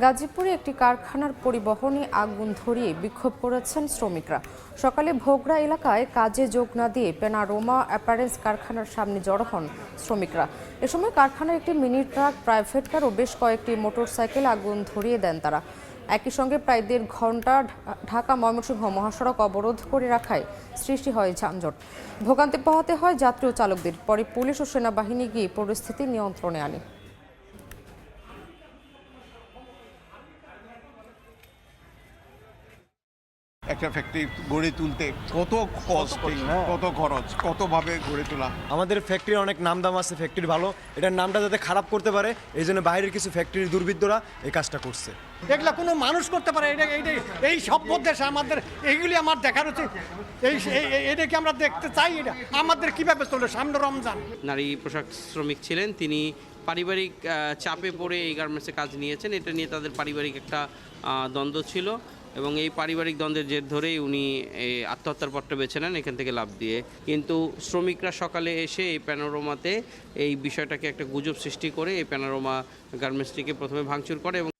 গাজীপুরে একটি কারখানার পরিবহনে আগুন ধরিয়ে বিক্ষোভ করেছেন শ্রমিকরা। সকালে ভোগড়া এলাকায় কাজে যোগ না দিয়ে পেনারোমা অ্যাপারেলস কারখানার সামনে জড়ো হন শ্রমিকরা। এ সময় কারখানার একটি মিনি ট্রাক, প্রাইভেট কার ও বেশ কয়েকটি মোটরসাইকেল আগুন ধরিয়ে দেন তারা। একই সঙ্গে প্রায় 1.5 ঘন্টা ঢাকা ময়মনসিংহ মহাসড়ক অবরোধ করে রাখায় সৃষ্টি হয় যানজট। ভোগান্তি পোহাতে হয় যাত্রী ও চালকদের। পরে পুলিশ ও সেনাবাহিনী গিয়ে পরিস্থিতি নিয়ন্ত্রণে আনে। একটা ফ্যাক্টরি গড়ে তুলতে কত কস্টিং, কত খরচ, কতভাবে গড়ে তোলা। আমাদের ফ্যাক্টরির অনেক নামদাম আছে, ফ্যাক্টরি ভালো, এটার নামটা যাতে খারাপ করতে পারে এই জন্য বাইরের কিছু ফ্যাক্টরির দুর্বৃত্তরা এই কাজটা করছে। এগুলা কোনো মানুষ করতে পারে? এই সভ্য দেশ আমাদের, এইগুলি আমার দেখার উচিত। এটা কি আমরা দেখতে চাই? এটা আমাদের কিভাবে চলে? সামনে রমজান। নারী পোশাক শ্রমিক ছিলেন, তিনি পারিবারিক চাপে পড়ে এই গার্মেন্টসে কাজ নিয়েছেন। এটা নিয়ে তাদের পারিবারিক একটা দ্বন্দ্ব ছিল এবং এই পারিবারিক দ্বন্দ্বের জের ধরেই উনি আত্মহত্যার পথটা বেছে নেন এখান থেকে লাফ দিয়ে। কিন্তু শ্রমিকরা সকালে এসে এই প্যানোরামাতে এই বিষয়টাকে একটা গুজব সৃষ্টি করে এই প্যানোরামা গার্মেন্টসটিকে প্রথমে ভাঙচুর করে এবং